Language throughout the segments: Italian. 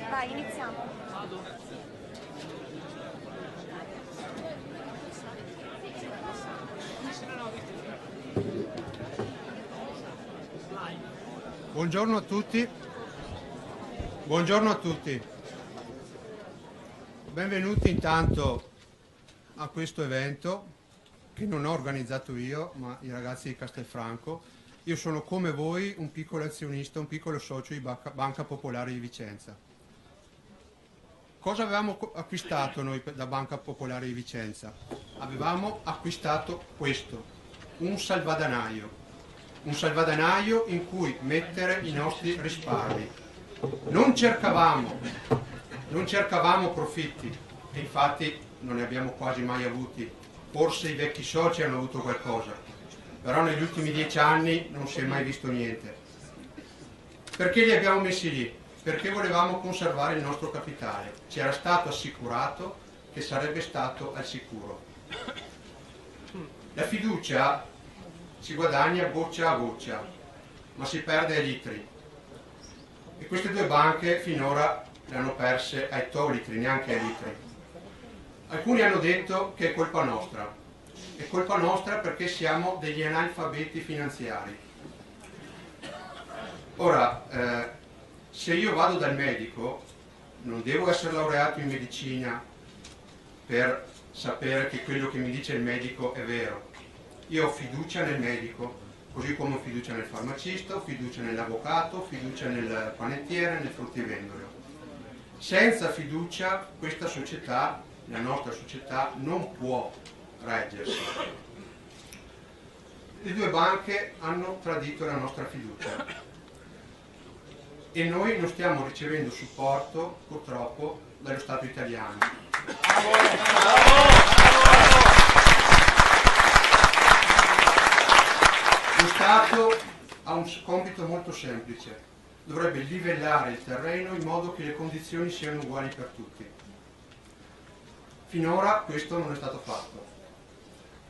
Vai, iniziamo. Buongiorno a tutti. Buongiorno a tutti. Benvenuti intanto a questo evento che non ho organizzato io, ma i ragazzi di Castelfranco. Io sono come voi un piccolo azionista, un piccolo socio di Banca Popolare di Vicenza. Cosa avevamo acquistato noi da Banca Popolare di Vicenza? Avevamo acquistato questo, un salvadanaio in cui mettere i nostri risparmi. Non cercavamo profitti, e infatti non ne abbiamo quasi mai avuti. Forse i vecchi soci hanno avuto qualcosa, però negli ultimi 10 anni non si è mai visto niente. Perché li abbiamo messi lì? Perché volevamo conservare il nostro capitale. Ci era stato assicurato che sarebbe stato al sicuro. La fiducia si guadagna goccia a goccia, ma si perde a litri. E queste due banche finora le hanno perse a ettolitri, neanche a litri. Alcuni hanno detto che è colpa nostra. È colpa nostra perché siamo degli analfabeti finanziari. Ora, se io vado dal medico, non devo essere laureato in medicina per sapere che quello che mi dice il medico è vero. Io ho fiducia nel medico, così come ho fiducia nel farmacista, ho fiducia nell'avvocato, ho fiducia nel panettiere, nel fruttivendolo. Senza fiducia questa società, la nostra società, non può reggersi. Le due banche hanno tradito la nostra fiducia e noi non stiamo ricevendo supporto, purtroppo, dallo Stato italiano. Lo Stato ha un compito molto semplice: dovrebbe livellare il terreno in modo che le condizioni siano uguali per tutti. Finora questo non è stato fatto.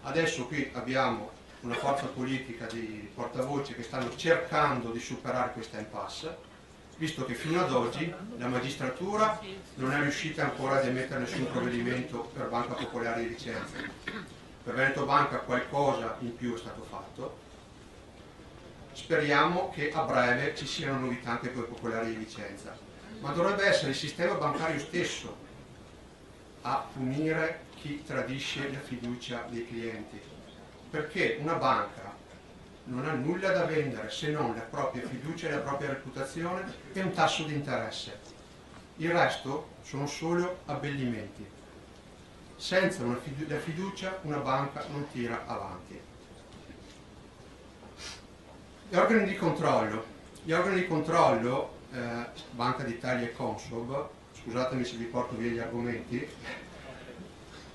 Adesso qui abbiamo una forza politica di portavoce che stanno cercando di superare questa impasse, visto che fino ad oggi la magistratura non è riuscita ancora ad emettere nessun provvedimento per Banca Popolare di Vicenza. Per Veneto Banca qualcosa in più è stato fatto. Speriamo che a breve ci siano novità anche per i Popolari di Vicenza. Ma dovrebbe essere il sistema bancario stesso a punire chi tradisce la fiducia dei clienti, perché una banca non ha nulla da vendere se non la propria fiducia e la propria reputazione e un tasso di interesse. Il resto sono solo abbellimenti. Senza la fiducia una banca non tira avanti. Gli organi di controllo, Banca d'Italia e Consob, scusatemi se vi porto via gli argomenti,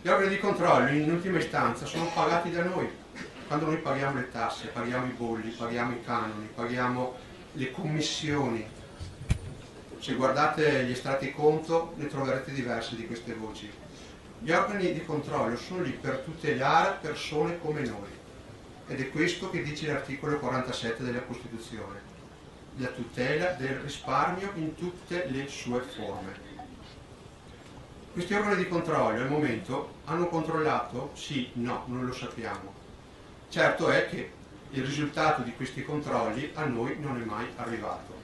gli organi di controllo in ultima istanza sono pagati da noi. Quando noi paghiamo le tasse, paghiamo i bolli, paghiamo i canoni, paghiamo le commissioni. Se guardate gli estratti conto ne troverete diverse di queste voci. Gli organi di controllo sono lì per tutelare persone come noi. Ed è questo che dice l'articolo 47 della Costituzione, la tutela del risparmio in tutte le sue forme. Questi organi di controllo al momento hanno controllato? Sì, no, non lo sappiamo. Certo è che il risultato di questi controlli a noi non è mai arrivato.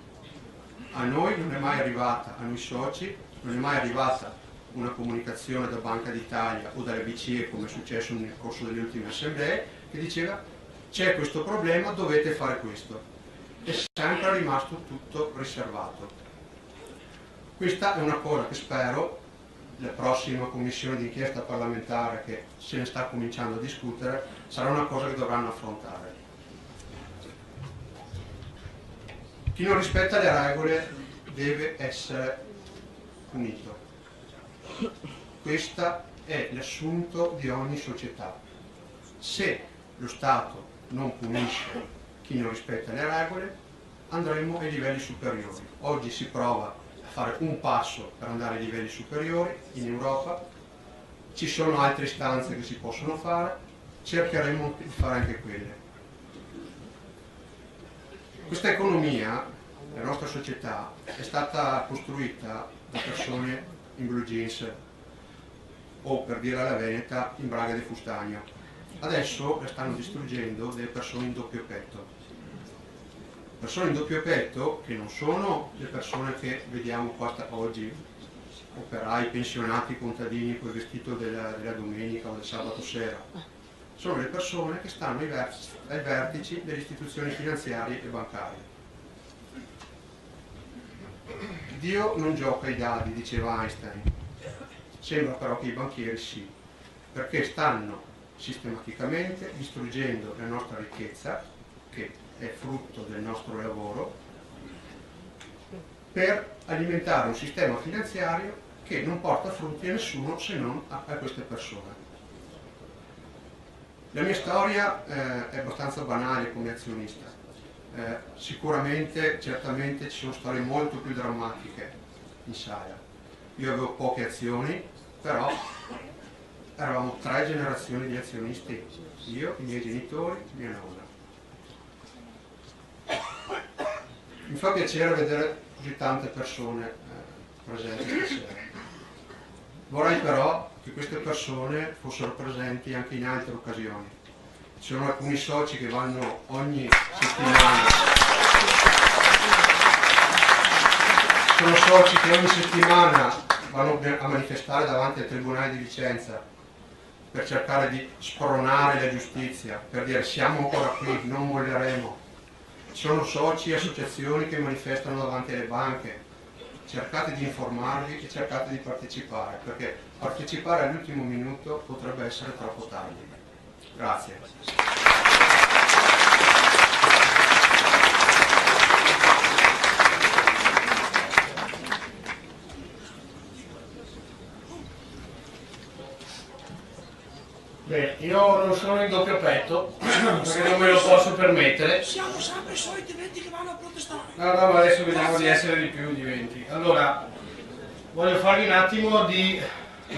A noi non è mai arrivata, a noi soci, non è mai arrivata una comunicazione da Banca d'Italia o dalle BCE, come è successo nel corso delle ultime assemblee, che diceva: c'è questo problema, dovete fare questo. È sempre rimasto tutto riservato. Questa è una cosa che spero la prossima commissione d'inchiesta parlamentare, che se ne sta cominciando a discutere, sarà una cosa che dovranno affrontare. Chi non rispetta le regole deve essere punito. Questo è l'assunto di ogni società. Se lo Stato non punisce chi non rispetta le regole, andremo ai livelli superiori. Oggi si prova a fare un passo per andare ai livelli superiori in Europa, ci sono altre istanze che si possono fare, cercheremo di fare anche quelle. Questa economia la nostra società è stata costruita da persone in blue jeans o, per dire alla veneta, in braga di fustagno. Adesso la stanno distruggendo delle persone in doppio petto. Persone in doppio petto che non sono le persone che vediamo qua oggi, operai, pensionati, contadini con il vestito della domenica o del sabato sera. Sono le persone che stanno ai vertici delle istituzioni finanziarie e bancarie. Dio non gioca i dadi, diceva Einstein. Sembra però che i banchieri sì, perché stanno sistematicamente distruggendo la nostra ricchezza, che è frutto del nostro lavoro, per alimentare un sistema finanziario che non porta frutti a nessuno se non a queste persone. La mia storia è abbastanza banale come azionista. Sicuramente, certamente ci sono storie molto più drammatiche in Saia. Io avevo poche azioni, però eravamo 3 generazioni di azionisti, io, i miei genitori, mia nonna. Mi fa piacere vedere così tante persone presenti stasera. Vorrei però che queste persone fossero presenti anche in altre occasioni. Ci sono alcuni soci che vanno ogni settimana. Sono soci che ogni settimana vanno a manifestare davanti al Tribunale di Vicenza per cercare di spronare la giustizia, per dire siamo ancora qui, non molleremo. Ci sono soci e associazioni che manifestano davanti alle banche. Cercate di informarvi e cercate di partecipare, perché partecipare all'ultimo minuto potrebbe essere troppo tardi. Grazie. Beh, io non sono in doppio petto, perché non me lo posso permettere. Siamo sempre i soliti 20 che vanno a protestare. No, ma adesso vediamo di essere di più di 20. Allora, voglio farvi un attimo di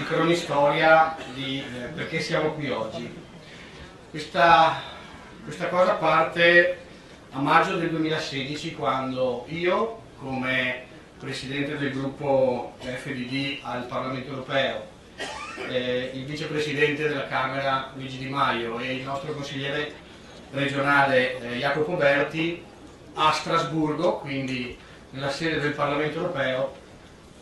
cronistoria di perché siamo qui oggi. Questa cosa parte a maggio del 2016, quando io, come presidente del gruppo FDD al Parlamento Europeo, il vicepresidente della Camera Luigi Di Maio e il nostro consigliere regionale Jacopo Berti, a Strasburgo, quindi nella sede del Parlamento Europeo,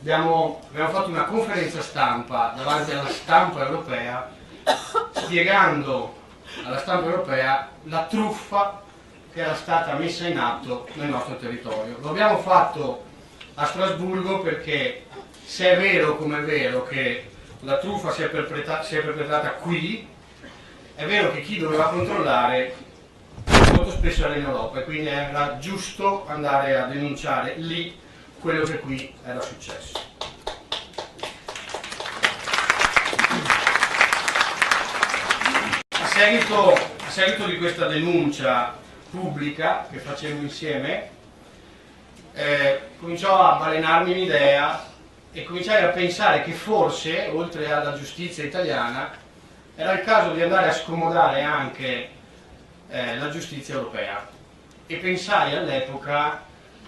abbiamo fatto una conferenza stampa davanti alla stampa europea, spiegando alla stampa europea la truffa che era stata messa in atto nel nostro territorio. Lo abbiamo fatto a Strasburgo perché, se è vero come è vero che la truffa si è perpetrata qui, è vero che chi doveva controllare molto spesso era in Europa, e quindi era giusto andare a denunciare lì quello che qui era successo. A seguito di questa denuncia pubblica che facemmo insieme, cominciò a balenarmi un'idea e cominciai a pensare che forse, oltre alla giustizia italiana, era il caso di andare a scomodare anche la giustizia europea, e pensai all'epoca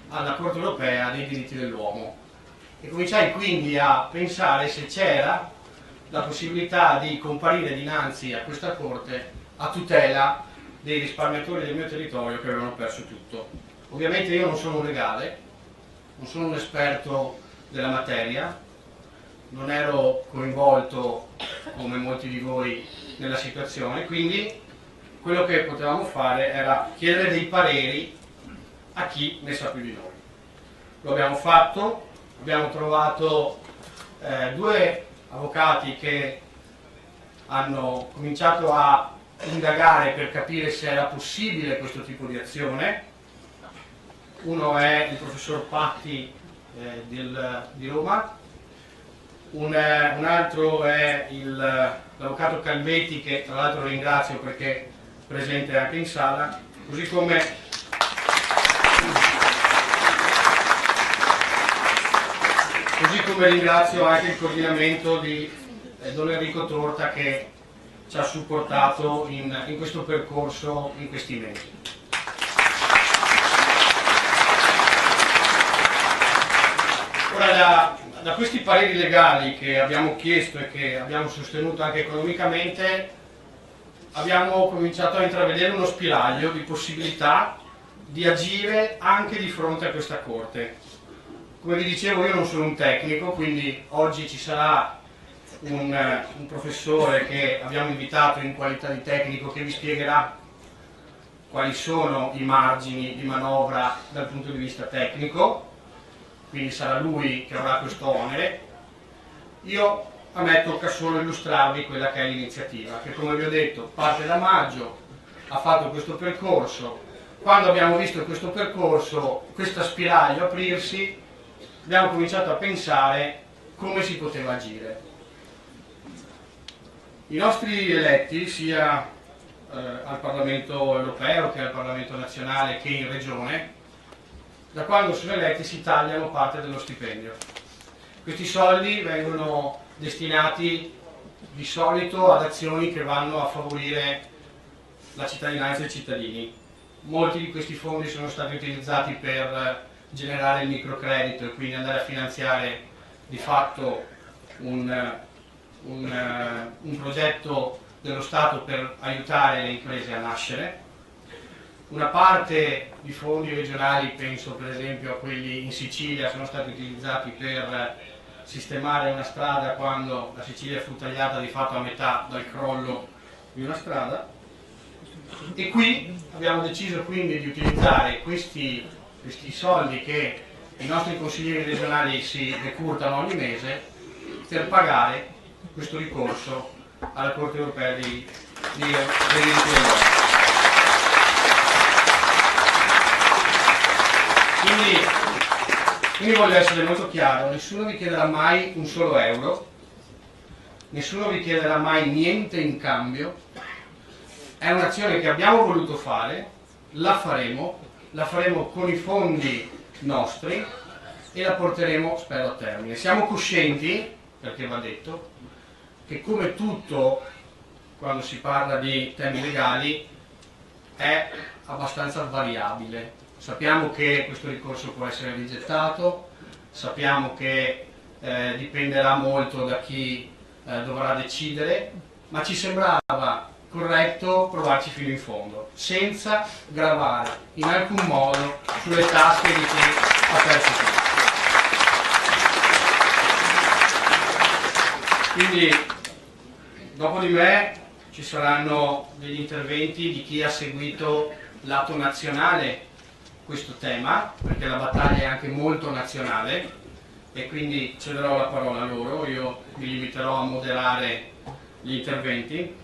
alla Corte Europea dei diritti dell'uomo, e cominciai quindi a pensare se c'era la possibilità di comparire dinanzi a questa Corte a tutela dei risparmiatori del mio territorio che avevano perso tutto. Ovviamente io non sono un legale, non sono un esperto della materia, non ero coinvolto come molti di voi nella situazione, quindi quello che potevamo fare era chiedere dei pareri a chi ne sa più di noi. Lo abbiamo fatto, abbiamo trovato 2 avvocati che hanno cominciato a indagare per capire se era possibile questo tipo di azione. Uno è il professor Patti di Roma, un altro è l'avvocato Calvetti, che tra l'altro ringrazio perché è presente anche in sala, così come ringrazio anche il coordinamento di Don Enrico Torta, che ci ha supportato in questo percorso in questi mesi. Ora, da questi pareri legali che abbiamo chiesto e che abbiamo sostenuto anche economicamente, abbiamo cominciato a intravedere uno spiraglio di possibilità di agire anche di fronte a questa Corte. Come vi dicevo, io non sono un tecnico, quindi oggi ci sarà un professore che abbiamo invitato in qualità di tecnico che vi spiegherà quali sono i margini di manovra dal punto di vista tecnico, quindi sarà lui che avrà questo onere. A me tocca solo illustrarvi quella che è l'iniziativa, che come vi ho detto parte da maggio, ha fatto questo percorso. Quando abbiamo visto questo percorso, questo spiraglio aprirsi, abbiamo cominciato a pensare come si poteva agire. I nostri eletti, sia al Parlamento europeo che al Parlamento nazionale che in regione, da quando sono eletti si tagliano parte dello stipendio. Questi soldi vengono destinati di solito ad azioni che vanno a favorire la cittadinanza dei cittadini. Molti di questi fondi sono stati utilizzati per generare il microcredito e quindi andare a finanziare di fatto un progetto dello Stato per aiutare le imprese a nascere. Una parte di fondi regionali, penso per esempio a quelli in Sicilia, sono stati utilizzati per sistemare una strada quando la Sicilia fu tagliata di fatto a metà dal crollo di una strada. E qui abbiamo deciso quindi di utilizzare questi soldi che i nostri consiglieri regionali si decurtano ogni mese per pagare questo ricorso alla Corte europea dei diritti dell'uomo. Quindi voglio essere molto chiaro, nessuno vi chiederà mai un solo euro, nessuno vi chiederà mai niente in cambio, è un'azione che abbiamo voluto fare, la faremo con i fondi nostri e la porteremo, spero, a termine. Siamo coscienti, perché va detto, che come tutto, quando si parla di temi legali, è abbastanza variabile. Sappiamo che questo ricorso può essere rigettato, sappiamo che dipenderà molto da chi dovrà decidere, ma ci sembrava corretto provarci fino in fondo, senza gravare in alcun modo sulle tasche di chi ha perso tutto. Quindi, dopo di me ci saranno degli interventi di chi ha seguito lato nazionale questo tema, perché la battaglia è anche molto nazionale e quindi cederò la parola a loro, io mi limiterò a moderare gli interventi.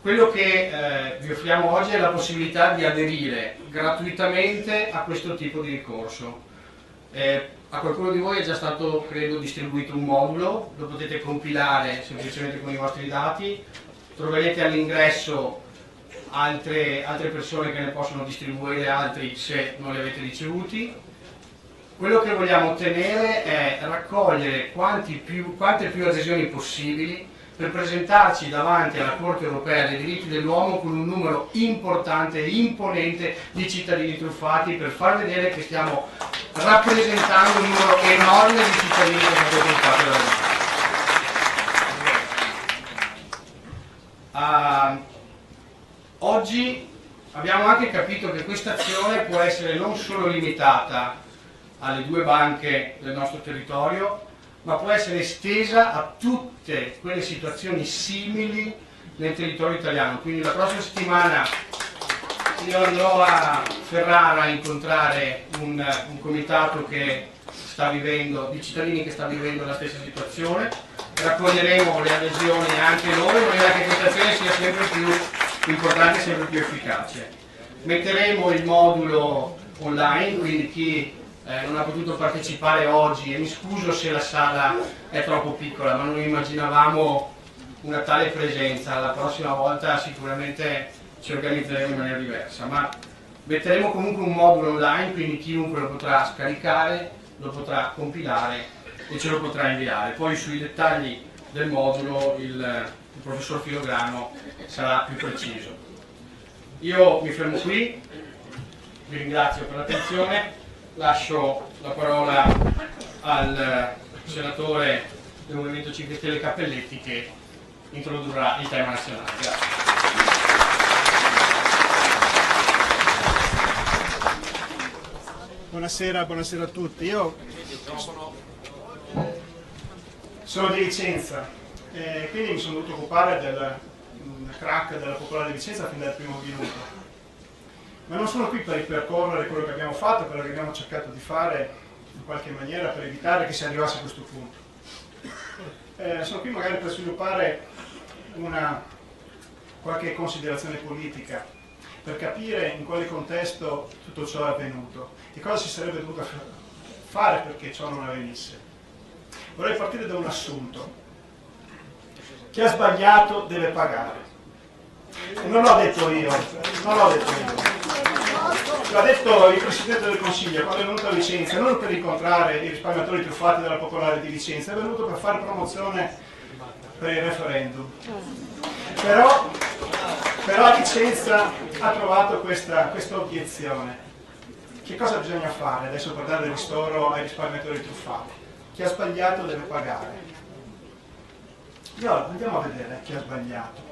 Quello che vi offriamo oggi è la possibilità di aderire gratuitamente a questo tipo di ricorso. A qualcuno di voi è già stato, credo, distribuito un modulo, lo potete compilare semplicemente con i vostri dati, troverete all'ingresso altre persone che ne possono distribuire altri se non li avete ricevuti. Quello che vogliamo ottenere è raccogliere quante più adesioni possibili per presentarci davanti alla Corte europea dei diritti dell'uomo con un numero importante e imponente di cittadini truffati, per far vedere che stiamo rappresentando un numero enorme di cittadini che sono stati truffati dalla mafia. Oggi abbiamo anche capito che questa azione può essere non solo limitata alle 2 banche del nostro territorio, ma può essere estesa a tutte quelle situazioni simili nel territorio italiano. Quindi la prossima settimana io andrò a Ferrara a incontrare un comitato che sta vivendo, di cittadini che sta vivendo la stessa situazione, raccoglieremo le adesioni anche noi, in maniera che questa azione sia sempre più importante e sempre più efficace. Metteremo il modulo online, quindi chi non ha potuto partecipare oggi, e mi scuso se la sala è troppo piccola, ma non immaginavamo una tale presenza, la prossima volta sicuramente ci organizzeremo in maniera diversa, ma metteremo comunque un modulo online, quindi chiunque lo potrà scaricare, lo potrà compilare e ce lo potrà inviare. Poi sui dettagli del modulo il professor Filograno sarà più preciso. Io mi fermo qui, vi ringrazio per l'attenzione, lascio la parola al senatore del Movimento 5 Stelle Cappelletti che introdurrà il tema nazionale. Grazie. Buonasera a tutti. Io sono di Vicenza e quindi mi sono dovuto occupare del crack della Popolare di Vicenza fin dal primo minuto. Ma non sono qui per ripercorrere quello che abbiamo fatto, quello che abbiamo cercato di fare in qualche maniera per evitare che si arrivasse a questo punto. Sono qui magari per sviluppare qualche considerazione politica, per capire in quale contesto tutto ciò è avvenuto e cosa si sarebbe dovuto fare perché ciò non avvenisse. Vorrei partire da un assunto. Chi ha sbagliato deve pagare. E non l'ho detto io, l'ha detto il Presidente del Consiglio quando è venuto a Vicenza, non per incontrare i risparmiatori truffati dalla Popolare di Vicenza, è venuto per fare promozione per il referendum. Però a Vicenza ha trovato questa obiezione. Che cosa bisogna fare adesso per dare ristoro ai risparmiatori truffati? Chi ha sbagliato deve pagare. Andiamo a vedere chi ha sbagliato.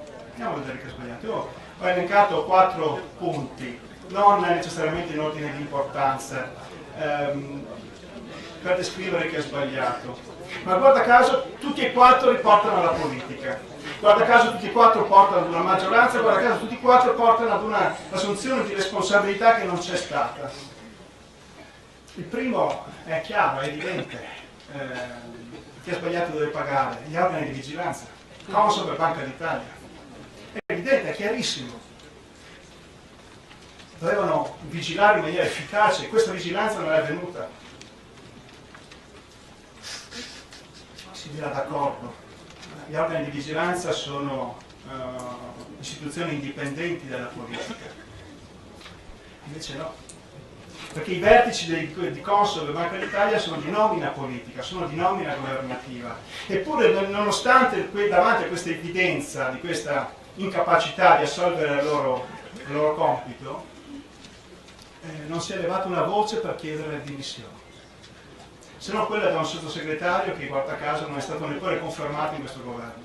Io ho elencato 4 punti, non necessariamente in ordine di importanza, per descrivere chi ha sbagliato. Ma guarda caso tutti e 4 riportano alla politica. Guarda caso tutti e 4 portano ad una maggioranza, guarda caso tutti e 4 portano ad una assunzione di responsabilità che non c'è stata. Il primo è chiaro, è evidente, chi ha sbagliato deve pagare, gli organi di vigilanza, Consob e Banca d'Italia. È evidente, è chiarissimo. Dovevano vigilare in maniera efficace e questa vigilanza non è avvenuta. Si dirà d'accordo. Gli organi di vigilanza sono istituzioni indipendenti dalla politica. Invece no. Perché i vertici di Consob e Banca d'Italia sono di nomina politica, sono di nomina governativa. Eppure, nonostante davanti a questa evidenza di questa incapacità di assolvere il loro compito, non si è levata una voce per chiedere le dimissioni, se non quella da un sottosegretario che guarda caso non è stato neppure confermato in questo governo.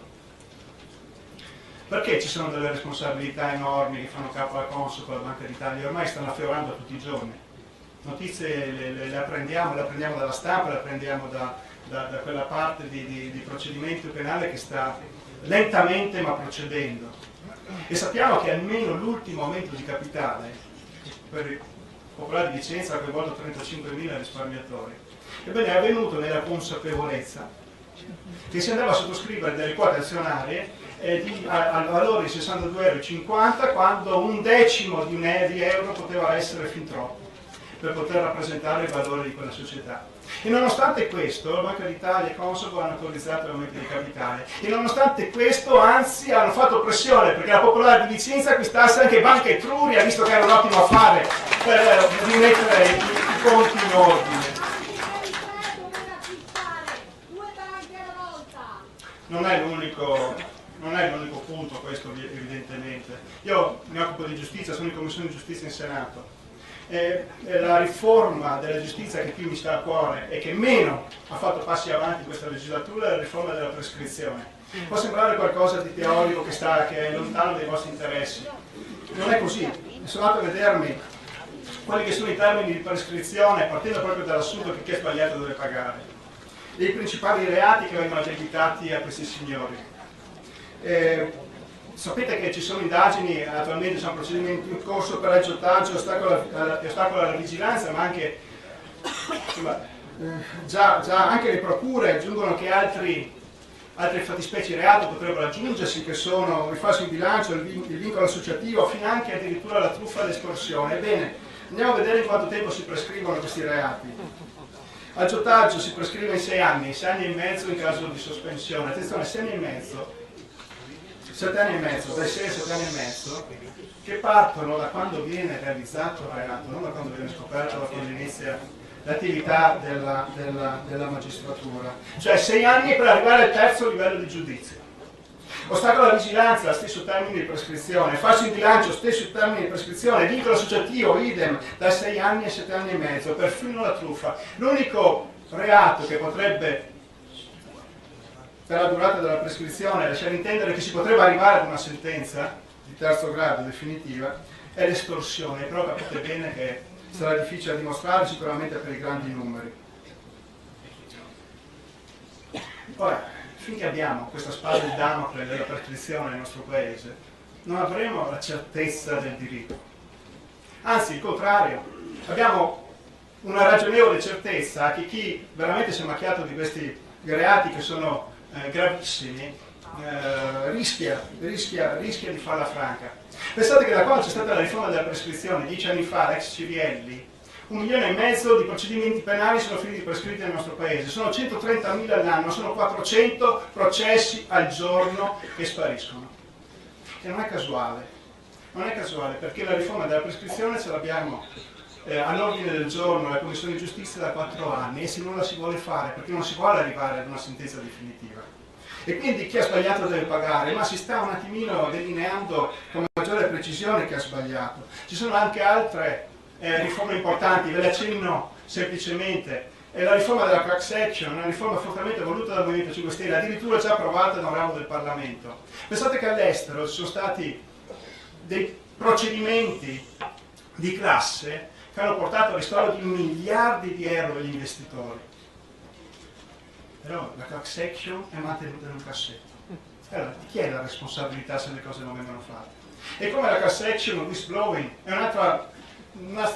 Perché ci sono delle responsabilità enormi che fanno capo alla Consob e alla Banca d'Italia, ormai stanno affiorando tutti i giorni. Notizie le apprendiamo dalla stampa, le apprendiamo da quella parte di procedimento penale che sta lentamente ma procedendo. E sappiamo che almeno l'ultimo aumento di capitale per il Popolare di Vicenza ha coinvolto 35.000 risparmiatori. Ebbene, è avvenuto nella consapevolezza che si andava a sottoscrivere delle quote azionarie al valore di 62,50 € quando un decimo di euro poteva essere fin troppo per poter rappresentare il valore di quella società. E nonostante questo, la Banca d'Italia e Consob hanno autorizzato l'aumento di capitale. E nonostante questo, anzi, hanno fatto pressione perché la Popolare di Vicenza acquistasse anche Banca Etruria, visto che era un ottimo affare per rimettere i conti in ordine. Non è l'unico punto questo, evidentemente. Io mi occupo di giustizia, sono in Commissione di Giustizia in Senato. La riforma della giustizia che più mi sta a cuore e che meno ha fatto passi avanti in questa legislatura è la riforma della prescrizione. Può sembrare qualcosa di teorico che è lontano dai vostri interessi. Non è così. Sono andato a vedermi quelli che sono i termini di prescrizione, partendo proprio dall'assunto che chi è sbagliato deve pagare. E i principali reati che vengono addebitati a questi signori. Sapete che ci sono indagini, attualmente c'è un procedimento in corso per aggiotaggio, ostacolo alla vigilanza, ma anche, insomma, già anche le procure aggiungono che altre fattispecie reato potrebbero aggiungersi, che sono il falso in bilancio, il vincolo associativo, fino anche addirittura la truffa e l'estorsione. Ebbene, andiamo a vedere in quanto tempo si prescrivono questi reati. Aggiotaggio si prescrive in 6 anni, 6 anni e mezzo in caso di sospensione. Attenzione, 6 anni e mezzo. 7 anni e mezzo, dai 6 ai 7 anni e mezzo, che partono da quando viene realizzato il reato, non da quando viene scoperto, da quando inizia l'attività della magistratura. Cioè 6 anni per arrivare al terzo livello di giudizio. Ostacolo alla vigilanza, stesso termine di prescrizione. Falso in bilancio, stesso termine di prescrizione. Vincolo associativo, idem, da 6 anni a 7 anni e mezzo. Perfino la truffa. L'unico reato che potrebbe, per la durata della prescrizione, lasciare intendere che si potrebbe arrivare ad una sentenza di terzo grado definitiva, è l'estorsione. Però capite bene che sarà difficile da dimostrare, sicuramente per i grandi numeri. Ora, finché abbiamo questa spada di Damocle della prescrizione nel nostro paese, non avremo la certezza del diritto. Anzi, il contrario, abbiamo una ragionevole certezza che chi veramente si è macchiato di questi reati che sono gravissimi rischia di farla franca. Pensate che da quando c'è stata la riforma della prescrizione 10 anni fa, l'ex Cirielli, 1,5 milioni di procedimenti penali sono finiti prescritti nel nostro paese, sono 130.000 all'anno, sono 400 processi al giorno che spariscono. E non è casuale, perché la riforma della prescrizione ce l'abbiamo all'ordine del giorno alla Commissione di Giustizia da 4 anni, e se non la si vuole fare, perché non si vuole arrivare ad una sentenza definitiva. E quindi chi ha sbagliato deve pagare, ma si sta un attimino delineando con maggiore precisione chi ha sbagliato. Ci sono anche altre riforme importanti, ve le accenno semplicemente. La riforma della class action, una riforma fortemente voluta dal Movimento 5 Stelle, addirittura già approvata da un ramo del Parlamento. Pensate che all'estero ci sono stati dei procedimenti di classe che hanno portato al ristoro di miliardi di euro agli investitori. Però la class action è mantenuta in un cassetto. Allora, di chi è la responsabilità se le cose non vengono fatte? E come la class action, il whistleblowing, è un'altra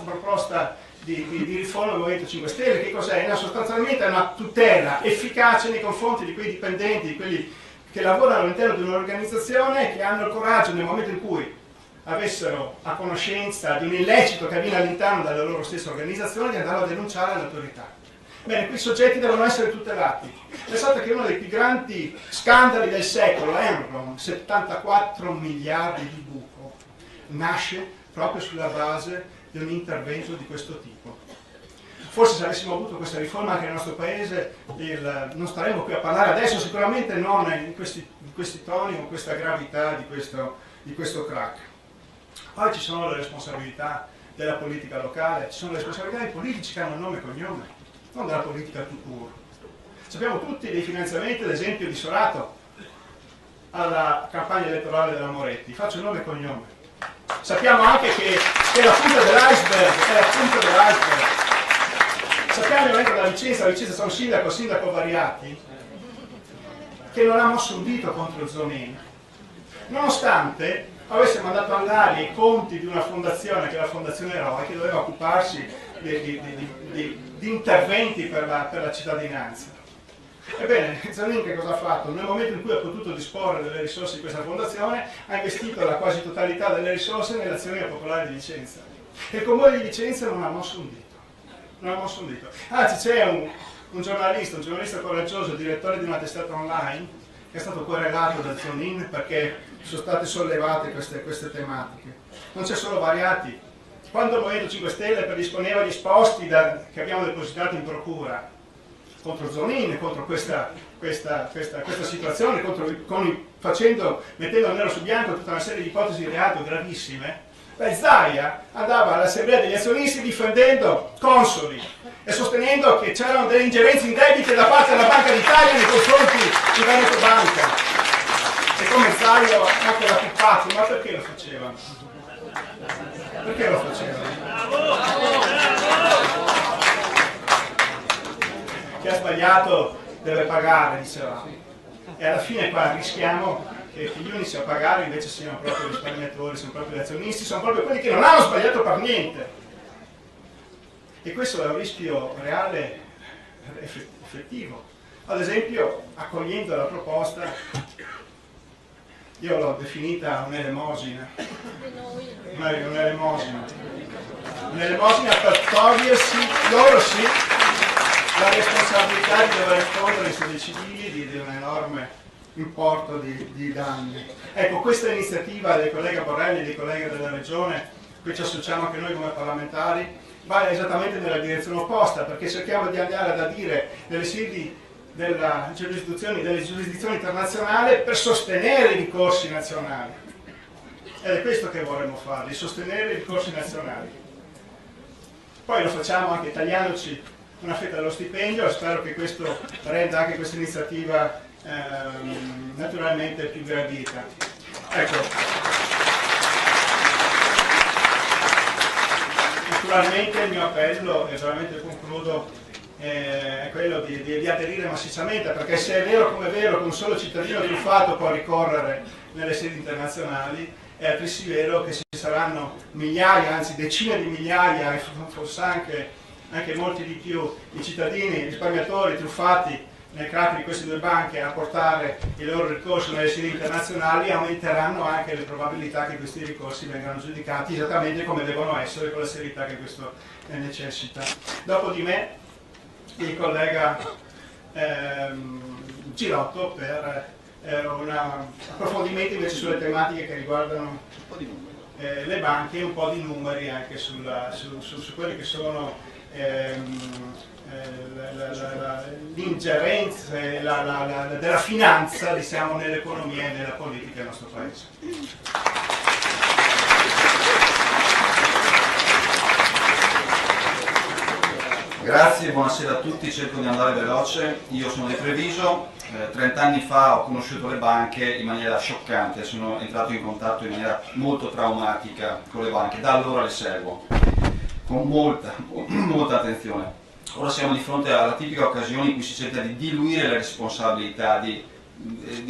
proposta di riforma del Movimento 5 Stelle. Che cos'è? Sostanzialmente è una tutela efficace nei confronti di quei dipendenti, di quelli che lavorano all'interno di un'organizzazione, che hanno il coraggio nel momento in cui avessero a conoscenza di un illecito che avviene all'interno della loro stessa organizzazione, di andarlo a denunciare alle autorità. Bene, quei soggetti devono essere tutelati. Pensate che uno dei più grandi scandali del secolo, Enron, 74 miliardi di buco, nasce proprio sulla base di un intervento di questo tipo. Forse se avessimo avuto questa riforma anche nel nostro paese non staremmo qui a parlare adesso, sicuramente non in questi toni, con questa gravità di questo crack. Poi ci sono le responsabilità della politica locale, ci sono le responsabilità dei politici che hanno nome e cognome, non della politica tout court. Sappiamo tutti dei finanziamenti, ad esempio, di Sorato alla campagna elettorale della Moretti. Faccio nome e cognome. Sappiamo anche che è la punta dell'iceberg, Sappiamo che da Vicenza c'è un sindaco Variati, che non ha mosso un dito contro Zonin, nonostante avesse mandato all'aria i conti di una fondazione, che è la Fondazione Eroe, che doveva occuparsi di interventi per la cittadinanza. Ebbene, Zonin che cosa ha fatto? Nel momento in cui ha potuto disporre delle risorse di questa fondazione, ha investito la quasi totalità delle risorse nell'azione popolare di Vicenza. E il comune di Vicenza non ha mosso un dito. Anzi, c'è un giornalista coraggioso, direttore di una testata online, che è stato querelato da Zonin perché sono state sollevate queste tematiche. Non c'è solo Variati. Quando il Movimento 5 Stelle predisponeva gli esposti che abbiamo depositato in procura contro Zonin, contro questa situazione, mettendo nero su bianco tutta una serie di ipotesi di reato gravissime, Zaia andava all'assemblea degli azionisti difendendo consoli e sostenendo che c'erano delle ingerenze indebite da parte della Banca d'Italia nei confronti di Veneto Banca. E come Zaia anche la Puppazzi, ma perché lo facevano? Chi ha sbagliato deve pagare, dicevamo. E alla fine qua rischiamo che gli unici a pagare invece siano proprio i risparmiatori, sono proprio gli azionisti, sono proprio quelli che non hanno sbagliato per niente. E questo è un rischio reale, effettivo. Ad esempio, accogliendo la proposta, io l'ho definita un'elemosina per togliersi, loro sì, la responsabilità di dover rispondere sui civili di un enorme importo di danni. Ecco, questa iniziativa del collega Borrelli e dei colleghi della Regione, qui ci associamo anche noi come parlamentari, va esattamente nella direzione opposta, perché cerchiamo di andare ad adire nelle sedi delle giurisdizioni internazionali per sostenere i ricorsi nazionali. Ed è questo che vorremmo fare, di sostenere i ricorsi nazionali. Poi lo facciamo anche tagliandoci una fetta dello stipendio, e spero che questo renda anche questa iniziativa naturalmente più gradita. Ecco. Naturalmente il mio appello, e veramente concludo, è quello di aderire massicciamente, perché se è vero come è vero che un solo cittadino truffato può ricorrere nelle sedi internazionali, è altresì vero che ci saranno migliaia, anzi decine di migliaia, e forse anche molti di più, di cittadini, risparmiatori truffati nel crack di queste due banche a portare il loro ricorso nelle sedi internazionali. Aumenteranno anche le probabilità che questi ricorsi vengano giudicati esattamente come devono essere, con la serietà che questo necessita. Dopo di me il collega Girotto per un approfondimento invece sulle tematiche che riguardano le banche e un po' di numeri anche su quelli che sono l'ingerenza della finanza, diciamo, nell'economia e nella politica del nostro Paese. Grazie, buonasera a tutti, cerco di andare veloce. Io sono di Treviso, 30 anni fa ho conosciuto le banche in maniera scioccante, sono entrato in contatto in maniera molto traumatica con le banche, da allora le seguo con molta attenzione. Ora siamo di fronte alla tipica occasione in cui si cerca di diluire le responsabilità, di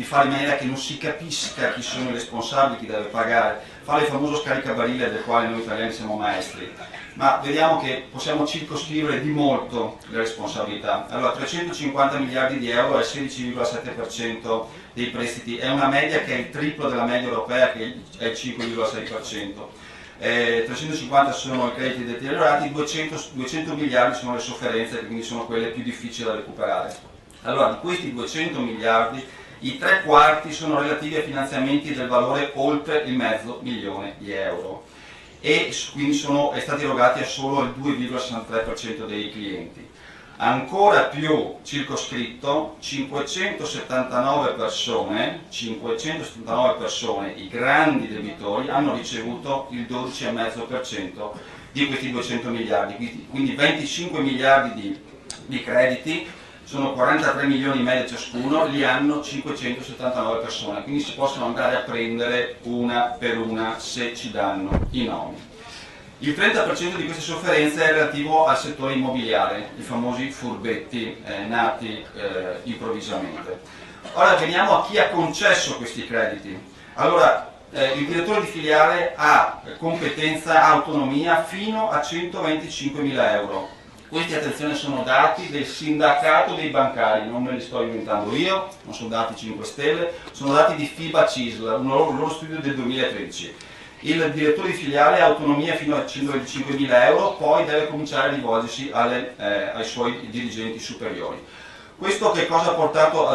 fare in maniera che non si capisca chi sono i responsabili, chi deve pagare, fare il famoso scaricabarile del quale noi italiani siamo maestri. Ma vediamo che possiamo circoscrivere di molto le responsabilità. Allora, 350 miliardi di euro è il 16,7% dei prestiti, è una media che è il triplo della media europea, che è il 5,6%. 350 sono i crediti deteriorati, 200 miliardi sono le sofferenze, che quindi sono quelle più difficili da recuperare. Allora, di questi 200 miliardi, i 3/4 sono relativi a finanziamenti del valore oltre il mezzo milione di euro, e quindi è stati erogati a solo il 2,63% dei clienti. Ancora più circoscritto, 579 persone, i grandi debitori, hanno ricevuto il 12,5% di questi 200 miliardi, quindi 25 miliardi di crediti, sono 43 milioni in media ciascuno, li hanno 579 persone, quindi si possono andare a prendere una per una se ci danno i nomi. Il 30% di queste sofferenze è relativo al settore immobiliare, i famosi furbetti nati improvvisamente. Ora veniamo a chi ha concesso questi crediti. Allora, il direttore di filiale ha competenza, ha autonomia fino a 125.000 euro. Questi, attenzione, sono dati del sindacato dei bancari, non me li sto inventando io, non sono dati 5 Stelle, sono dati di FIBA CISL, un loro studio del 2013. Il direttore di filiale ha autonomia fino a 125.000 euro, poi deve cominciare a rivolgersi ai suoi dirigenti superiori. Questo che cosa ha portato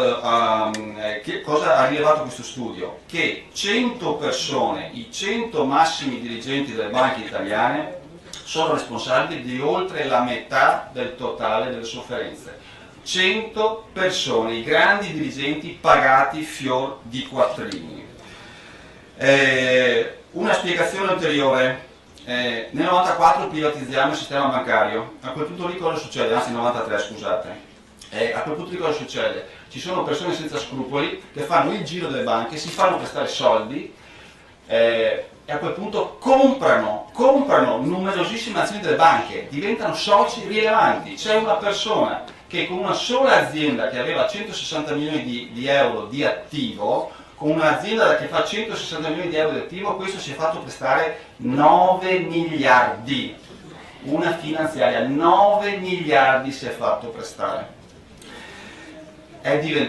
cosa ha rilevato questo studio? Che 100 persone, i 100 massimi dirigenti delle banche italiane, sono responsabili di oltre la metà del totale delle sofferenze. 100 persone, i grandi dirigenti pagati fior di quattrini. Una spiegazione ulteriore, nel 94 privatizziamo il sistema bancario, a quel punto lì cosa succede? Anzi, nel 93, scusate. A quel punto lì cosa succede? Ci sono persone senza scrupoli che fanno il giro delle banche, si fanno prestare soldi e a quel punto comprano numerosissime azioni delle banche, diventano soci rilevanti. C'è una persona che con una sola azienda che aveva 160 milioni di euro di attivo, con un'azienda che fa 160 milioni di euro di attivo, questo si è fatto prestare 9 miliardi, una finanziaria, 9 miliardi si è fatto prestare.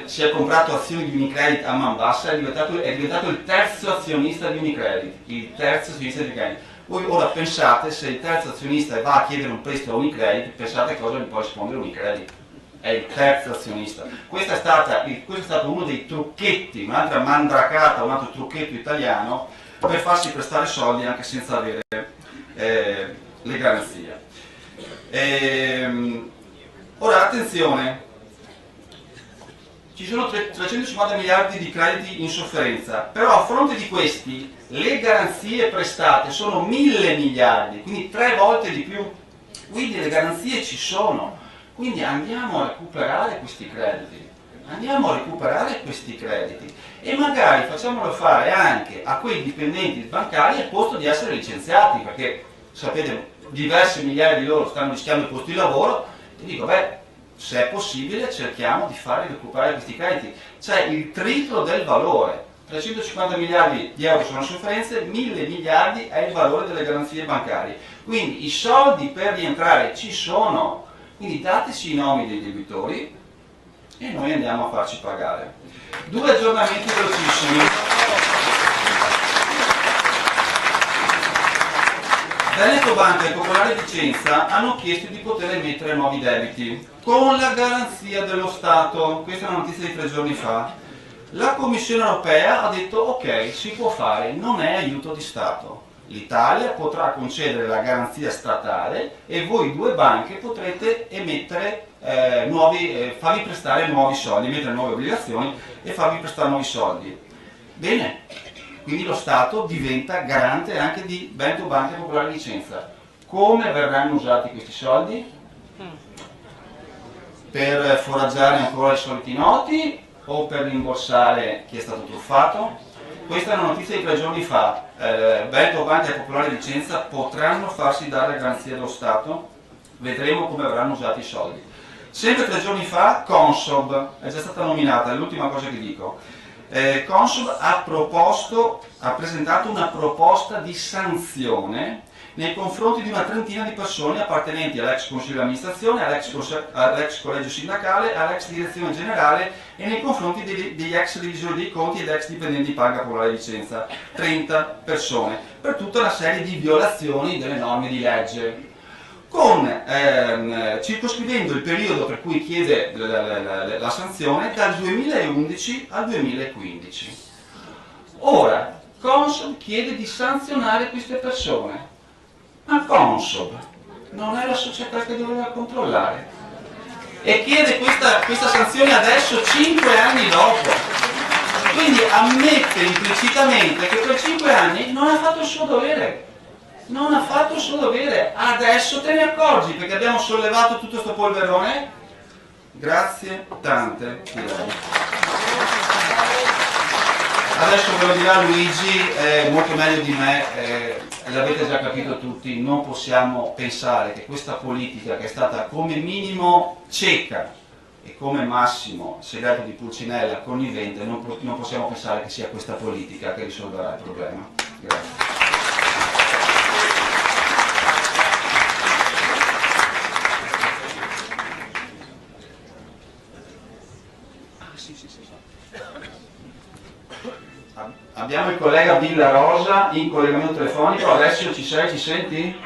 Si è comprato azioni di Unicredit a man bassa, è diventato il terzo azionista di Unicredit, Voi ora pensate, se il terzo azionista va a chiedere un prestito a Unicredit, pensate cosa gli può rispondere Unicredit. È il terzo azionista. Questo è stato uno dei trucchetti, un'altra mandracata, un altro trucchetto italiano per farsi prestare soldi anche senza avere le garanzie. Ora attenzione, ci sono 350 miliardi di crediti in sofferenza, però a fronte di questi le garanzie prestate sono 1.000 miliardi, quindi 3 volte di più, quindi le garanzie ci sono. Quindi andiamo a recuperare questi crediti, e magari facciamolo fare anche a quei dipendenti bancari al posto di essere licenziati, perché sapete diverse migliaia di loro stanno rischiando il posto di lavoro, e dico beh, se è possibile cerchiamo di fare recuperare questi crediti, cioè il triplo del valore. 350 miliardi di euro sono sofferenze, 1000 miliardi è il valore delle garanzie bancarie, quindi i soldi per rientrare ci sono, quindi dateci i nomi dei debitori e noi andiamo a farci pagare. 2 aggiornamenti velocissimi. Veneto Banca e Popolare Vicenza hanno chiesto di poter emettere nuovi debiti con la garanzia dello Stato. Questa è una notizia di 3 giorni fa. La Commissione Europea ha detto ok, si può fare, non è aiuto di Stato. L'Italia potrà concedere la garanzia statale e voi 2 banche potrete emettere farvi prestare nuovi soldi, emettere nuove obbligazioni e farvi prestare nuovi soldi. Bene, quindi lo Stato diventa garante anche di Veneto Banca e Popolare Vicenza. Come verranno usati questi soldi? Per foraggiare ancora i soliti noti o per rimborsare chi è stato truffato? Questa è una notizia di 3 giorni fa. Veneto Banca e Popolare Vicenza potranno farsi dare garanzia dello Stato, vedremo come verranno usati i soldi. Sempre 3 giorni fa Consob è già stata nominata, è l'ultima cosa che dico. Consob ha presentato una proposta di sanzione nei confronti di una trentina di persone appartenenti all'ex consiglio di amministrazione, all'ex collegio sindacale, all'ex direzione generale e nei confronti degli ex revisori dei conti ed ex dipendenti di Banca Popolare di Vicenza. 30 persone, per tutta una serie di violazioni delle norme di legge, circoscrivendo il periodo per cui chiede la sanzione dal 2011 al 2015. Ora, Consob chiede di sanzionare queste persone. Ma Consob non è la società che doveva controllare e chiede questa sanzione adesso 5 anni dopo, quindi ammette implicitamente che per 5 anni non ha fatto il suo dovere, adesso te ne accorgi perché abbiamo sollevato tutto questo polverone? Grazie tante, direi. Adesso ve lo dirà Luigi, molto meglio di me, l'avete già capito tutti, non possiamo pensare che questa politica, che è stata come minimo cieca e come massimo segreto di Pulcinella connivente, non possiamo pensare che sia questa politica che risolverà il problema. Grazie. Abbiamo il collega Villa Rosa in collegamento telefonico. Alessio, ci sei? Ci senti?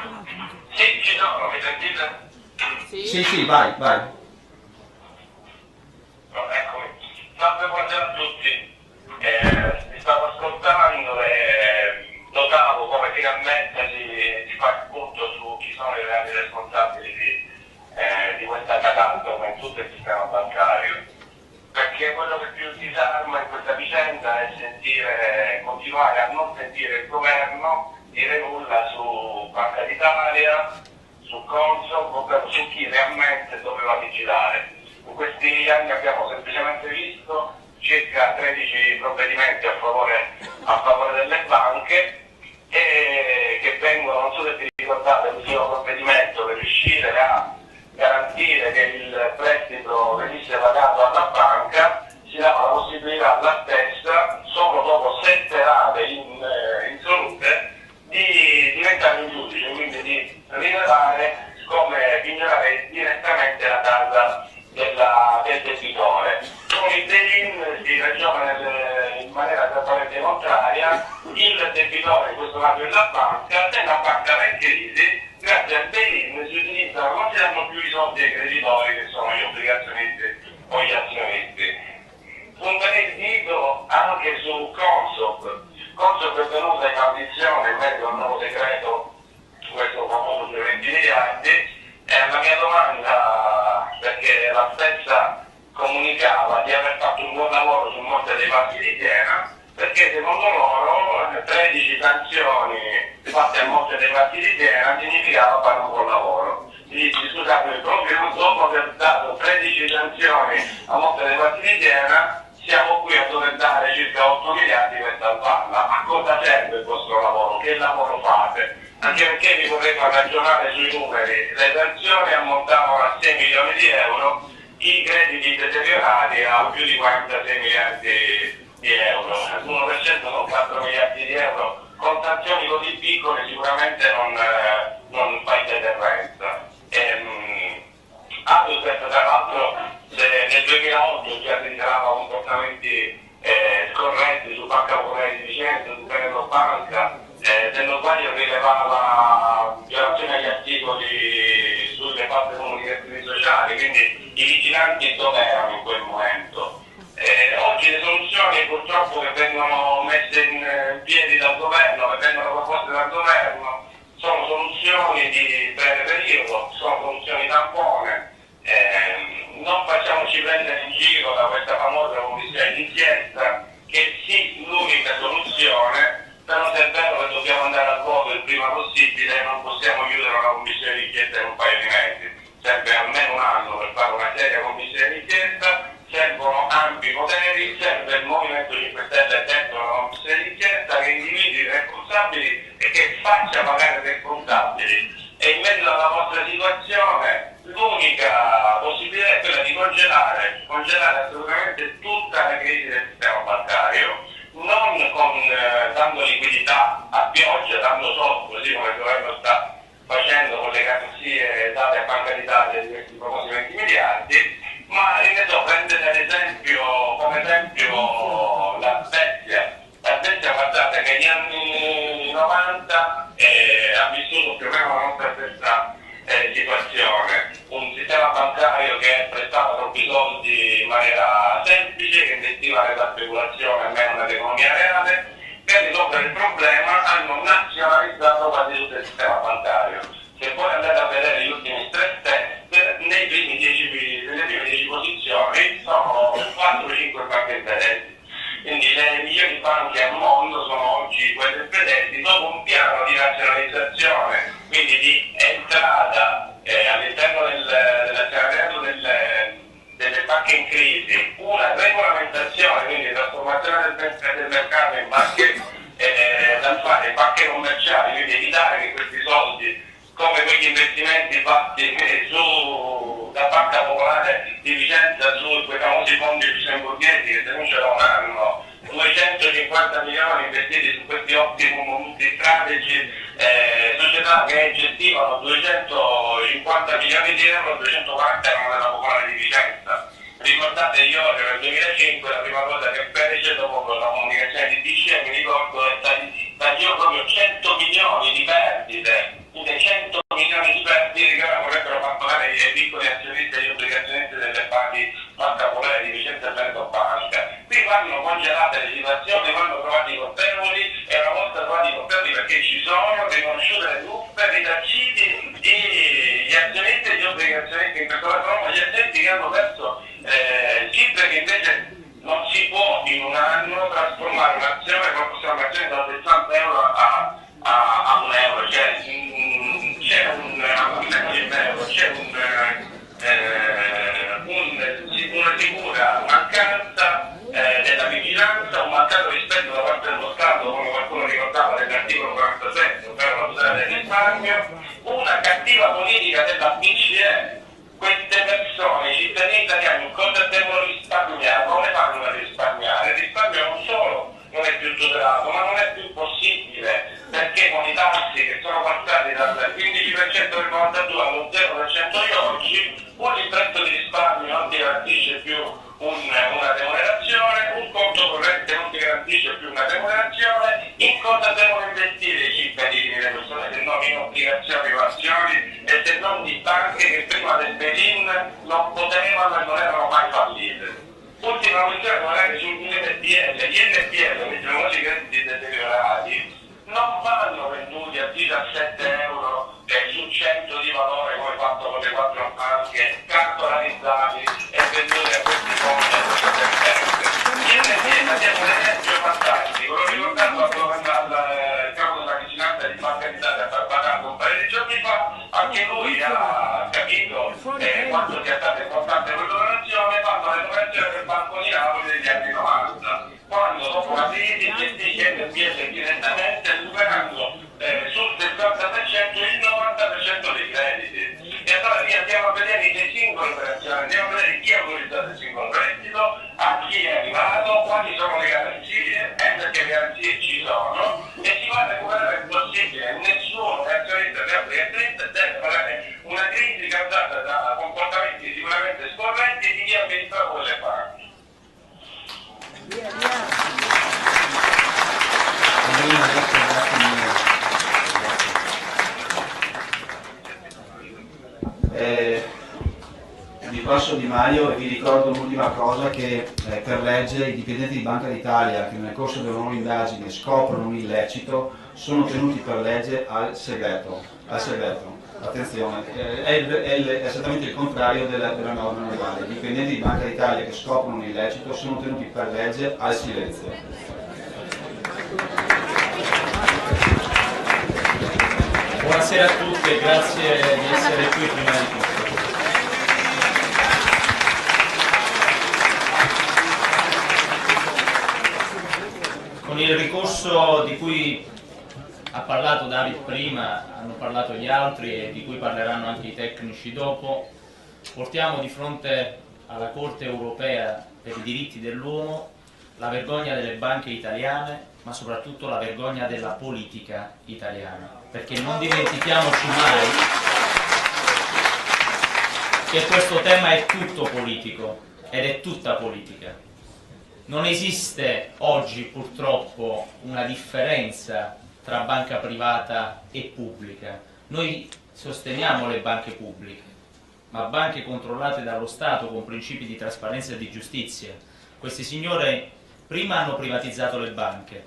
Sì, ci sono, mi sentite? Sì, vai. No, eccomi. Salve, buongiorno a tutti. Vi stavo ascoltando e notavo come finalmente si fa il punto su chi sono i reali responsabili di questa catastrofe in tutto il sistema bancario. Perché quello che più disarma in questa vicenda è continuare a non sentire il governo dire nulla su Banca d'Italia, su Consob, ovvero su chi realmente doveva vigilare. In questi anni abbiamo semplicemente visto circa 13 provvedimenti a favore delle banche che vengono, non so se vi ricordate, l'ultimo provvedimento per riuscire a garantire che il prestito venisse pagato alla banca, si dava la possibilità alla stessa, solo dopo 7 rate insolute, di diventare un giudice, quindi di rilevare come pignorare direttamente la casa del debitore. Con il bail-in si ragiona in maniera esattamente contraria, il debitore, in questo caso è la banca, se la banca va in crisi, grazie al bail-in si utilizzano, non si danno più i soldi ai creditori che sono gli obbligazionisti o gli azionisti. Punterei il dito anche su Consob. Consob è venuta in audizione in merito al nuovo decreto, questo famoso sui 20 miliardi, e la mia domanda, perché la stessa comunicava di aver fatto un buon lavoro sul Monte dei Paschi di Siena, perché secondo loro 13 sanzioni fatte al Monte dei Paschi di Siena significava fare un buon lavoro. scusate, proprio dopo aver dato 13 sanzioni a Monte dei Paschi di Siena, siamo qui a dover dare circa 8 miliardi per salvarla. A cosa serve il vostro lavoro? Che lavoro fate? Anche perché vi vorrei far ragionare sui numeri. Le sanzioni ammontavano a 6 milioni di euro, i crediti deteriorati a più di 46 miliardi di euro. L'1% sono 4 miliardi di euro. Con sanzioni così piccole sicuramente non fai deterrenza. Tra l'altro nel 2008 già si rivelava comportamenti scorretti su Banca Popolare di Vicenza, su Veneto Banca, se non sbaglio rilevava violazioni agli articoli sulle false comunicazioni sociali, quindi i vigilanti dove erano in quel momento? Oggi le soluzioni purtroppo che vengono messe in piedi dal governo, che vengono proposte dal governo, sono soluzioni di breve periodo, sono soluzioni tampone. Non facciamoci prendere in giro da questa famosa commissione d'inchiesta, che sì, l'unica soluzione, però se è vero che dobbiamo andare al voto il prima possibile, non possiamo chiudere una commissione d'inchiesta in un paio di mesi. Serve almeno un anno per fare una seria commissione d'inchiesta, servono ampi poteri, serve il Movimento 5 Stelle dentro una commissione d'inchiesta che individui i responsabili e che faccia pagare i responsabili. E in merito alla vostra situazione, l'unica possibilità è quella di congelare assolutamente tutta la crisi del sistema bancario, non dando liquidità a pioggia, dando soldi, così come il governo sta facendo con le garanzie date a Banca d'Italia di questi famosi 20 miliardi, ma prendete come esempio la Svezia. La Svezia, guardate, negli anni 90 ha vissuto più o meno la nostra stessa situazione, un sistema bancario che prestava troppi soldi in maniera semplice, che investiva nella speculazione e meno nell'economia reale. Per risolvere il problema hanno nazionalizzato quasi tutto il sistema bancario. Se poi andate a vedere gli ultimi stress test, nelle prime 10 posizioni sono 4-5 banche svedesi. Quindi le migliori banche al mondo sono oggi quelle svedesi, dopo un piano di razionalizzazione, quindi di entrata all'interno dell'azionariato delle banche in crisi, una regolamentazione, quindi trasformazione del mercato in banche d'affari, banche commerciali, quindi evitare che questi soldi, come quegli investimenti fatti da Banca Popolare di Vicenza su quei famosi fondi lussemburghesi che denunciano da un anno, 250 milioni investiti su questi ottimi multi-strategy, società che gestivano 250 milioni di euro, 240 erano della Popolare di Vicenza. Ricordate Iorio nel 2005 la prima cosa che fece dopo la comunicazione di BCE, mi ricordo, tagliò proprio 100 milioni di perdite, quindi 100 milioni di perdite che ora vorrebbero far pagare ai piccoli azionisti e agli obbligazionisti delle Banca Popolare di Vicenza e Veneto Banca. Qui vanno congelate le situazioni, vanno trovati i colpevoli e una volta trovati i colpevoli, perché ci sono, riconosciute le truffe, risarciti gli azionisti e gli obbligazionisti, in questo caso gli azionisti che hanno perso cifre che invece non si può in un anno trasformare un'azione, come possiamo un'azione da 60 euro a 1 euro, c'è una sicura mancanza della vigilanza, un mancato rispetto da parte dello Stato, come qualcuno ricordava dell'articolo 47, ovvero la tutela del risparmio, una cattiva politica della BCE. Queste persone, i cittadini italiani, cosa devono risparmiare? Come fanno a risparmiare? Il risparmio non solo non è più tutelato, ma non è più possibile, perché con i tassi che sono passati dal 15% del 92 allo 0% di oggi, il prezzo di risparmio non ti garantisce più una remunerazione, un conto corrente non ti garantisce più una remunerazione. In cosa devono investire i cittadini, le persone, se non in obbligazioni o azioni, e se non di banche che prima del bail-in non potevano e non erano mai fallite? Ultima questione, magari sugli NPL. Gli NPL, quindi i famosi crediti deteriorati, non vanno venduti a 17 euro su 100 di valore come fatto con le 4 banche, cartolarizzati e venduti a questi fondi a queste sentenze. Gli NPL abbiamo un esempio fantastico, l'ho ricordato al capo della vigilanza di Banca d'Italia a Barbatato un paio di giorni fa, anche lui ha quanto sia stata importante quell'operazione, fanno le operazioni del Banco di Napoli degli anni 90, quando dopo la crisi gestisce NPL direttamente, superando sul 70% il 90% dei crediti. E allora andiamo a vedere le singole operazioni, andiamo a vedere chi ha autorizzato il singolo prestito, a chi è arrivato, quali sono le garanzie, perché le garanzie ci sono, e si va a recuperare il possibile. Nessuno azionista di Africa deve pagare una crisi causata da comportamenti sicuramente scorretti di chi amministra quelle banche. Vi passo Di Maio e vi ricordo l'ultima cosa, che per legge i dipendenti di Banca d'Italia che nel corso delle loro indagini scoprono un illecito sono tenuti per legge al segreto. Attenzione, è esattamente il contrario della norma legale. I dipendenti di Banca d'Italia che scoprono un illecito sono tenuti per legge al silenzio. Buonasera a tutti e grazie di essere qui prima di tutto. Con il ricorso di cui ha parlato David prima, hanno parlato gli altri e di cui parleranno anche i tecnici dopo, portiamo di fronte alla Corte europea per i diritti dell'uomo la vergogna delle banche italiane, ma soprattutto la vergogna della politica italiana, perché non dimentichiamoci mai che questo tema è tutto politico ed è tutta politica. Non esiste oggi purtroppo una differenza tra banca privata e pubblica. Noi sosteniamo le banche pubbliche, ma banche controllate dallo Stato con principi di trasparenza e di giustizia. Questi signori prima hanno privatizzato le banche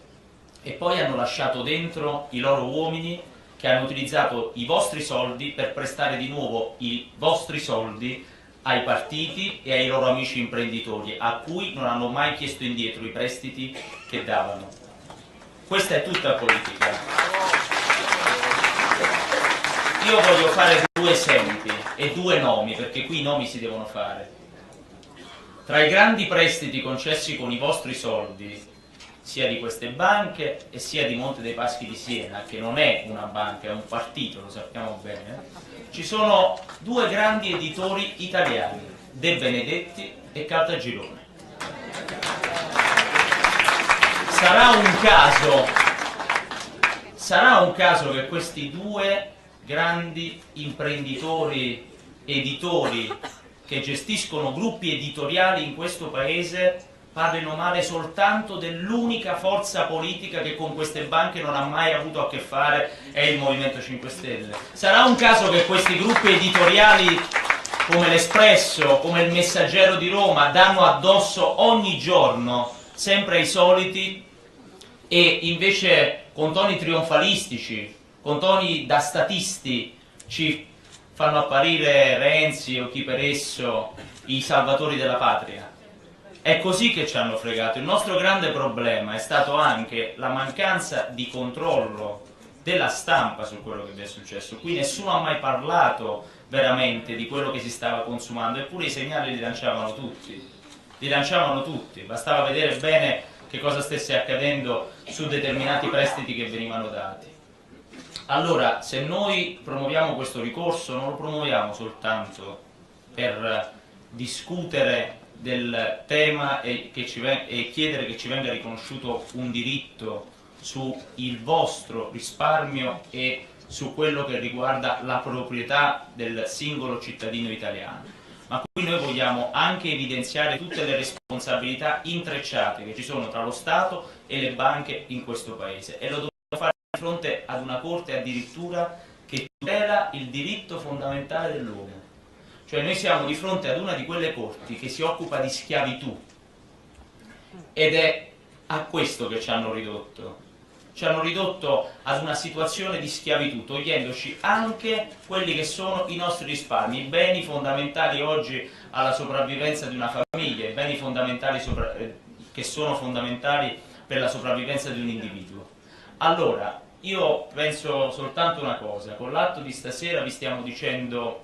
e poi hanno lasciato dentro i loro uomini che hanno utilizzato i vostri soldi per prestare di nuovo i vostri soldi ai partiti e ai loro amici imprenditori, a cui non hanno mai chiesto indietro i prestiti che davano. Questa è tutta politica. Io voglio fare due esempi e due nomi, perché qui i nomi si devono fare. Tra i grandi prestiti concessi con i vostri soldi, sia di queste banche e sia di Monte dei Paschi di Siena, che non è una banca, è un partito, lo sappiamo bene, ci sono due grandi editori italiani, De Benedetti e Caltagirone. Sarà un caso che questi due grandi imprenditori editori che gestiscono gruppi editoriali in questo paese parlino male soltanto dell'unica forza politica che con queste banche non ha mai avuto a che fare, è il Movimento 5 Stelle. Sarà un caso che questi gruppi editoriali come l'Espresso, come il Messaggero di Roma, danno addosso ogni giorno sempre ai soliti, e invece con toni trionfalistici, con toni da statisti, ci fanno apparire Renzi o chi per esso i salvatori della patria. È così che ci hanno fregato. Il nostro grande problema è stato anche la mancanza di controllo della stampa su quello che vi è successo. Qui nessuno ha mai parlato veramente di quello che si stava consumando, eppure i segnali li lanciavano tutti, bastava vedere bene che cosa stesse accadendo su determinati prestiti che venivano dati. Allora, se noi promuoviamo questo ricorso, non lo promuoviamo soltanto per discutere del tema e chiedere che ci venga riconosciuto un diritto sul vostro risparmio e su quello che riguarda la proprietà del singolo cittadino italiano, ma qui noi vogliamo anche evidenziare tutte le responsabilità intrecciate che ci sono tra lo Stato e le banche in questo Paese, e lo dobbiamo fare di fronte ad una Corte addirittura che tutela il diritto fondamentale dell'uomo. Cioè noi siamo di fronte ad una di quelle corti che si occupa di schiavitù, ed è a questo che ci hanno ridotto. Ci hanno ridotto ad una situazione di schiavitù, togliendoci anche quelli che sono i nostri risparmi, i beni fondamentali oggi alla sopravvivenza di una famiglia, i beni fondamentali che sono fondamentali per la sopravvivenza di un individuo. Allora, io penso soltanto una cosa: con l'atto di stasera vi stiamo dicendo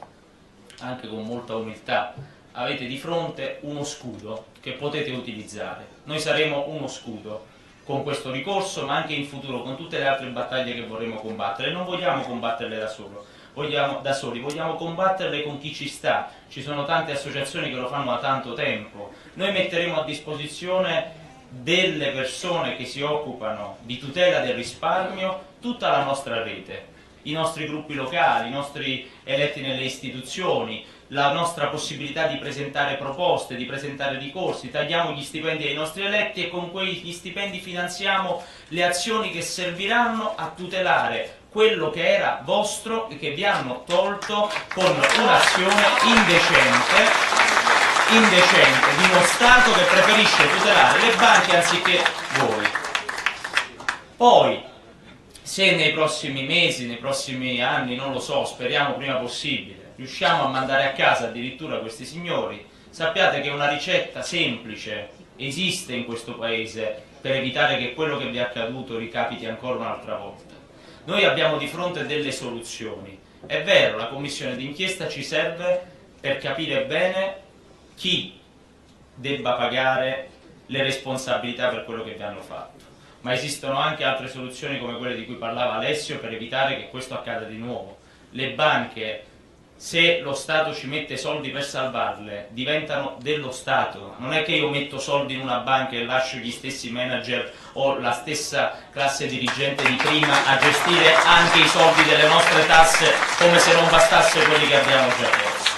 anche con molta umiltà, avete di fronte uno scudo che potete utilizzare. Noi saremo uno scudo con questo ricorso, ma anche in futuro con tutte le altre battaglie che vorremmo combattere. Non vogliamo combatterle da soli, vogliamo combatterle con chi ci sta. Ci sono tante associazioni che lo fanno da tanto tempo. Noi metteremo a disposizione delle persone che si occupano di tutela del risparmio tutta la nostra rete, i nostri gruppi locali, i nostri eletti nelle istituzioni, la nostra possibilità di presentare proposte, di presentare ricorsi. Tagliamo gli stipendi ai nostri eletti e con quegli stipendi finanziamo le azioni che serviranno a tutelare quello che era vostro e che vi hanno tolto con un'azione indecente di uno Stato che preferisce tutelare le banche anziché voi. Poi, se nei prossimi mesi, nei prossimi anni, non lo so, speriamo prima possibile, riusciamo a mandare a casa addirittura questi signori, sappiate che una ricetta semplice esiste in questo Paese per evitare che quello che vi è accaduto ricapiti ancora un'altra volta. Noi abbiamo di fronte delle soluzioni. È vero, la commissione d'inchiesta ci serve per capire bene chi debba pagare le responsabilità per quello che vi hanno fatto, ma esistono anche altre soluzioni come quelle di cui parlava Alessio per evitare che questo accada di nuovo. Le banche, se lo Stato ci mette soldi per salvarle, diventano dello Stato. Non è che io metto soldi in una banca e lascio gli stessi manager o la stessa classe dirigente di prima a gestire anche i soldi delle nostre tasse come se non bastasse quelli che abbiamo già perso.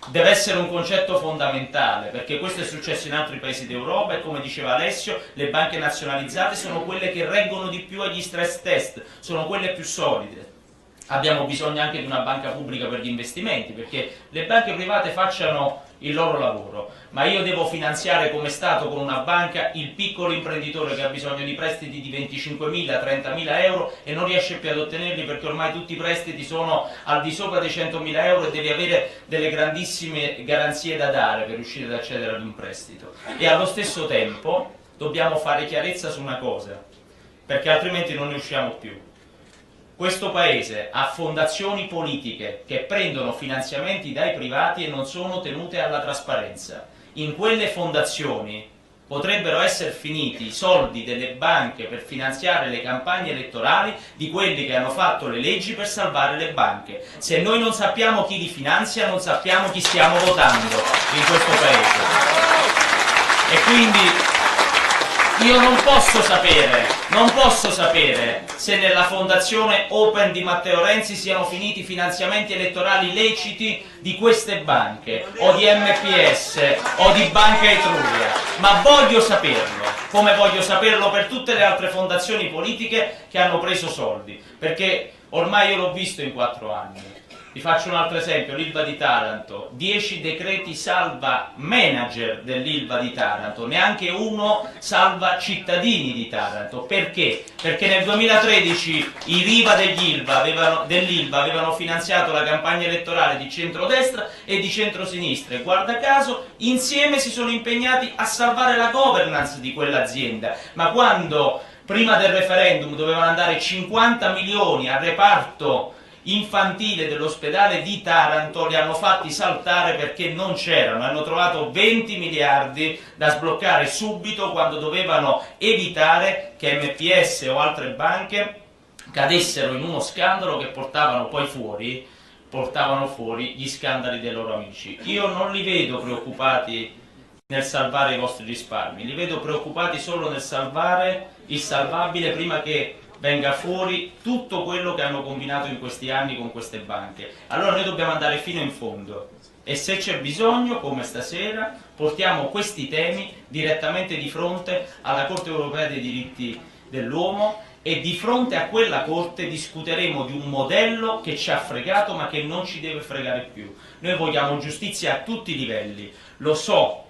Deve essere un concetto fondamentale, perché questo è successo in altri paesi d'Europa e, come diceva Alessio, le banche nazionalizzate sono quelle che reggono di più agli stress test, sono quelle più solide. Abbiamo bisogno anche di una banca pubblica per gli investimenti, perché le banche private facciano il loro lavoro, ma io devo finanziare come Stato con una banca il piccolo imprenditore che ha bisogno di prestiti di 25.000, 30.000 euro e non riesce più ad ottenerli perché ormai tutti i prestiti sono al di sopra dei 100.000 euro e devi avere delle grandissime garanzie da dare per riuscire ad accedere ad un prestito. E allo stesso tempo dobbiamo fare chiarezza su una cosa, perché altrimenti non ne usciamo più. Questo Paese ha fondazioni politiche che prendono finanziamenti dai privati e non sono tenute alla trasparenza. In quelle fondazioni potrebbero essere finiti i soldi delle banche per finanziare le campagne elettorali di quelli che hanno fatto le leggi per salvare le banche. Se noi non sappiamo chi li finanzia, non sappiamo chi stiamo votando in questo Paese. E quindi io non posso sapere se nella fondazione Open di Matteo Renzi siano finiti finanziamenti elettorali leciti di queste banche, o di MPS, o di Banca Etruria, ma voglio saperlo, come voglio saperlo per tutte le altre fondazioni politiche che hanno preso soldi, perché ormai io l'ho visto in 4 anni. Vi faccio un altro esempio, l'Ilva di Taranto, 10 decreti salva manager dell'Ilva di Taranto, neanche uno salva cittadini di Taranto. Perché? Perché nel 2013 i Riva dell'Ilva avevano finanziato la campagna elettorale di centrodestra e di centrosinistra e guarda caso insieme si sono impegnati a salvare la governance di quell'azienda, ma quando prima del referendum dovevano andare 50 milioni al reparto infantile dell'ospedale di Taranto, li hanno fatti saltare perché non c'erano, hanno trovato 20 miliardi da sbloccare subito quando dovevano evitare che MPS o altre banche cadessero in uno scandalo che portavano fuori gli scandali dei loro amici. Io non li vedo preoccupati nel salvare i vostri risparmi, li vedo preoccupati solo nel salvare il salvabile prima che venga fuori tutto quello che hanno combinato in questi anni con queste banche. Allora noi dobbiamo andare fino in fondo e se c'è bisogno, come stasera, portiamo questi temi direttamente di fronte alla Corte Europea dei Diritti dell'Uomo e di fronte a quella Corte discuteremo di un modello che ci ha fregato ma che non ci deve fregare più. Noi vogliamo giustizia a tutti i livelli, lo so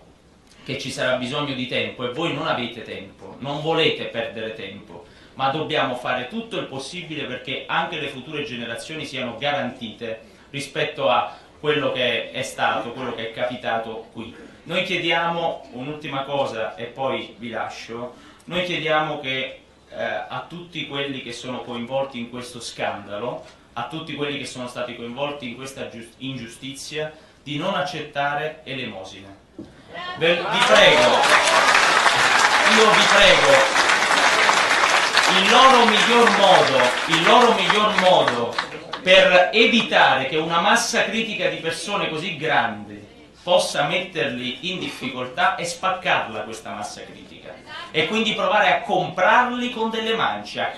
che ci sarà bisogno di tempo e voi non avete tempo, non volete perdere tempo, ma dobbiamo fare tutto il possibile perché anche le future generazioni siano garantite rispetto a quello che è stato, quello che è capitato qui. Noi chiediamo, un'ultima cosa e poi vi lascio, noi chiediamo che a tutti quelli che sono coinvolti in questo scandalo a tutti quelli che sono stati coinvolti in questa ingiustizia di non accettare elemosine. Vi prego, io vi prego, il loro miglior modo per evitare che una massa critica di persone così grandi possa metterli in difficoltà è spaccarla questa massa critica e quindi provare a comprarli con delle mance, a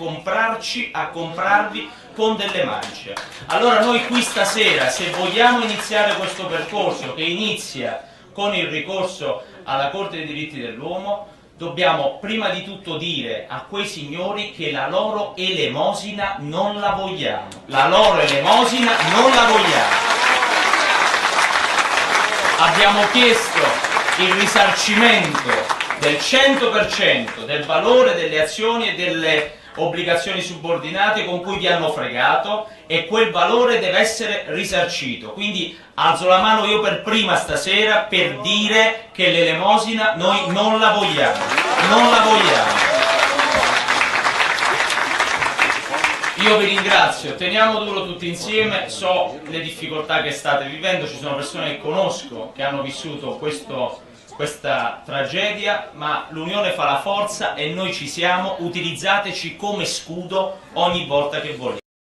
comprarvi con delle mance. Allora noi qui stasera, se vogliamo iniziare questo percorso che inizia con il ricorso alla Corte dei diritti dell'uomo, dobbiamo prima di tutto dire a quei signori che la loro elemosina non la vogliamo. La loro elemosina non la vogliamo. Abbiamo chiesto il risarcimento del 100% del valore delle azioni e delle obbligazioni subordinate con cui vi hanno fregato, e quel valore deve essere risarcito. Quindi alzo la mano io per prima stasera per dire che l'elemosina noi non la vogliamo, non la vogliamo. Io vi ringrazio, teniamo duro tutti insieme, so le difficoltà che state vivendo, ci sono persone che conosco che hanno vissuto questa tragedia, ma l'unione fa la forza e noi ci siamo, utilizzateci come scudo ogni volta che volete.